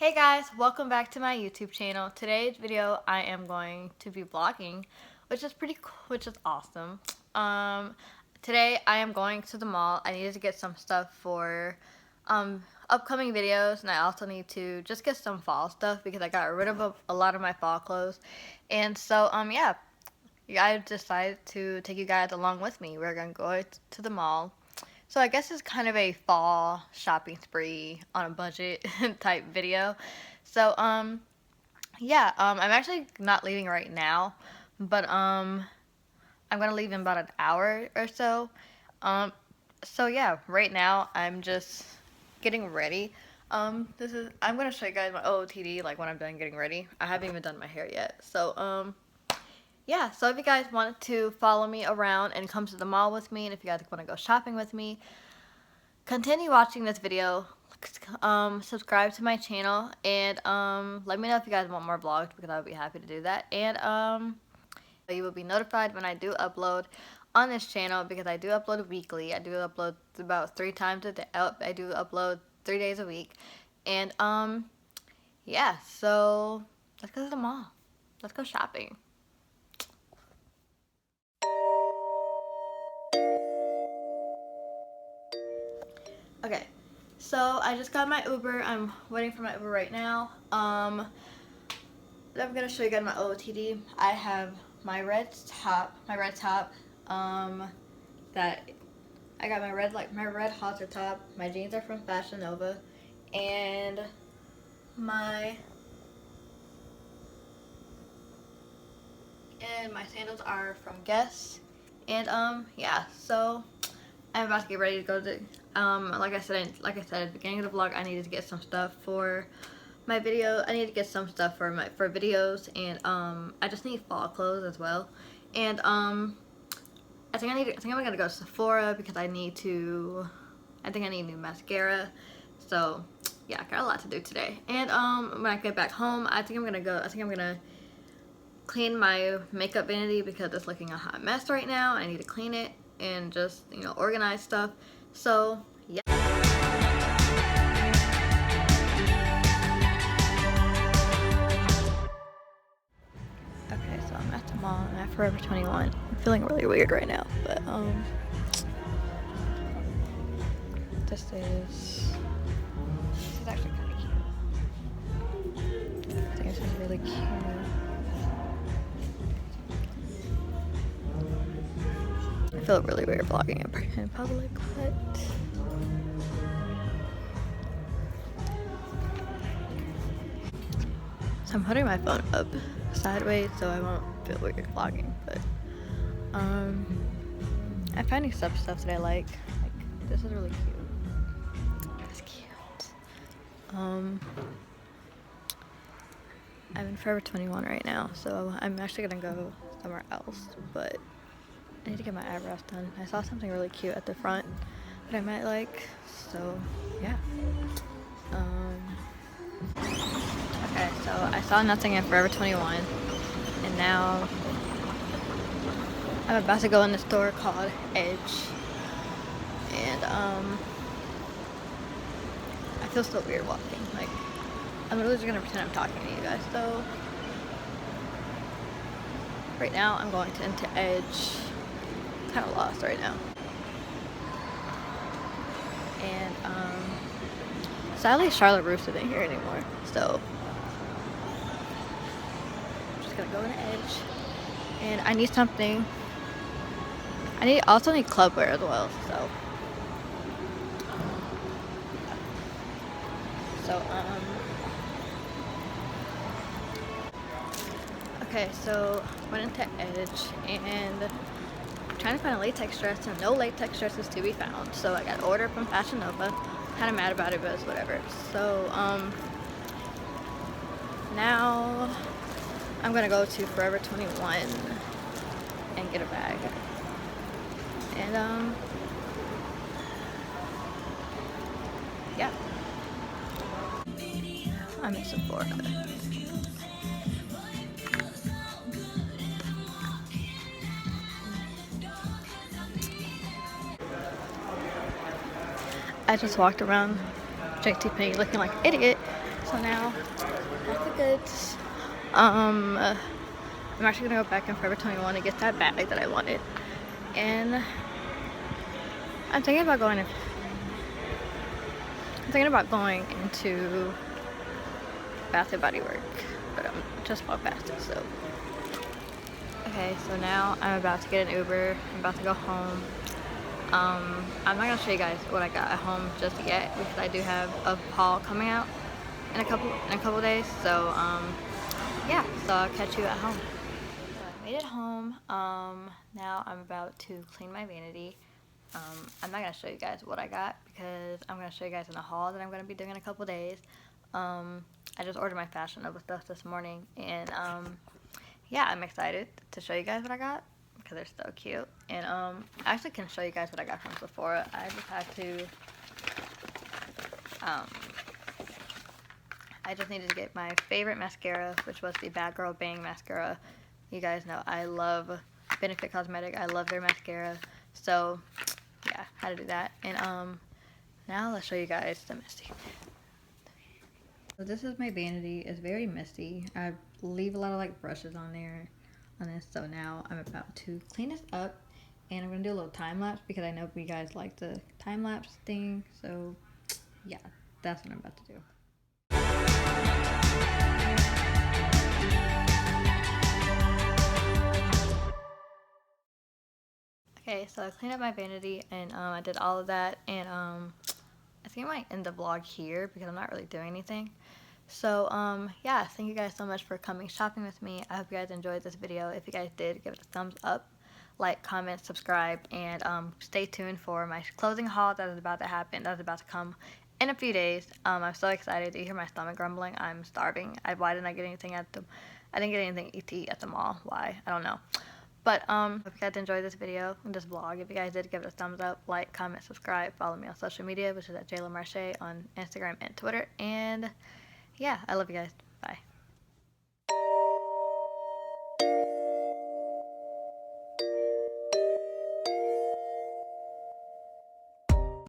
Hey guys, welcome back to my YouTube channel. Today's video I am going to be vlogging, which is pretty cool, which is awesome. Today I am going to the mall. I needed to get some stuff for upcoming videos, and I also need to just get some fall stuff because I got rid of a lot of my fall clothes. And so yeah, I decided to take you guys along with me. We're gonna go to the mall. So I guess it's kind of a fall shopping spree on a budget type video. So yeah, I'm actually not leaving right now, but I'm gonna leave in about an hour or so. So yeah, right now I'm just getting ready. I'm gonna show you guys my OOTD like when I'm done getting ready. I haven't even done my hair yet. So yeah, so if you guys wanted to follow me around and come to the mall with me, and if you guys want to go shopping with me, continue watching this video. Subscribe to my channel, and let me know if you guys want more vlogs because I would be happy to do that. And you will be notified when I do upload on this channel because I do upload weekly. I do upload about 3 times a day. I do upload 3 days a week. And yeah, so let's go to the mall. Let's go shopping. Okay, so I just got my Uber. I'm waiting for my Uber right now. I'm gonna show you guys my OOTD. I have my red top, that I got my red halter top. My jeans are from Fashion Nova, and my sandals are from Guess. And yeah, so I'm about to get ready to go to like I said at the beginning of the vlog, I needed to get some stuff for my video. I need to get some stuff for videos, and I just need fall clothes as well. And I think I'm gonna go to Sephora because I think I need new mascara. So yeah, I got a lot to do today. And when I get back home, I think I'm gonna clean my makeup vanity because it's looking a hot mess right now. I need to clean it and just, organize stuff. So yeah. Okay, so I'm at the mall. I'm at Forever 21. I'm feeling really weird right now, but this is actually kind of cute. I think this is really cute. I feel really weird vlogging in public, but so I'm putting my phone up sideways so I won't feel weird vlogging. But I'm finding stuff that I like. Like this is really cute. That's cute. I'm in Forever 21 right now, so I'm actually gonna go somewhere else, but I need to get my eyebrows done. I saw something really cute at the front that I might like, so yeah. Okay, so I saw nothing at Forever 21, and now I'm about to go in the store called Edge, and I feel so weird walking. Like, I'm literally just gonna pretend I'm talking to you guys. So right now I'm going into Edge. Kind of lost right now, and sadly Charlotte Russe isn't here anymore, so I'm just gonna go in Edge, and I need something. I also need clubwear as well, so okay, so went into Edge and trying to find a latex dress, and no latex dresses to be found. So I got an order from Fashion Nova. Kind of mad about it, but it's whatever. So now I'm gonna go to Forever 21 and get a bag. And yeah, I'm in Sephora. I just walked around JTP looking like an idiot, So now, that's the goods. I'm actually gonna go back in Forever 21 to get that bag that I wanted. And I'm thinking about going into Bath and Body Works, but I'm just walked past it, so. Okay, so now I'm about to get an Uber. I'm about to go home. I'm not gonna show you guys what I got at home just yet because I do have a haul coming out in a couple days. So yeah, so I'll catch you at home. So I made it home. Now I'm about to clean my vanity. I'm not gonna show you guys what I got because I'm gonna show you guys in the haul that I'm gonna be doing in a couple days. I just ordered my Fashion Nova stuff this morning, and yeah, I'm excited to show you guys what I got because they're so cute. And I actually can show you guys what I got from Sephora. I just had to I just needed to get my favorite mascara, which was the Bad Girl Bang mascara. You guys know I love Benefit Cosmetic. I love their mascara. So yeah, had to do that. And now let's show you guys the Misty. So this is my vanity. It's very messy. I leave a lot of like brushes on there on this. So now I'm about to clean this up, and I'm gonna do a little time lapse because I know you guys like the time lapse thing. So yeah, that's what I'm about to do. Okay, so I cleaned up my vanity, and I did all of that, and I think I might end the vlog here because I'm not really doing anything. So yeah, thank you guys so much for coming shopping with me. I hope you guys enjoyed this video. If you guys did, give it a thumbs up, like, comment, subscribe, and stay tuned for my closing haul that is about to happen. That is about to come in a few days. I'm so excited. You hear my stomach grumbling. I'm starving. Why didn't I get anything I didn't get anything to eat at the mall. Why? I don't know. But hope you guys enjoyed this video and this vlog. If you guys did, give it a thumbs up, like, comment, subscribe, follow me on social media, which is at JaylahMarshae on Instagram and Twitter. And yeah, I love you guys.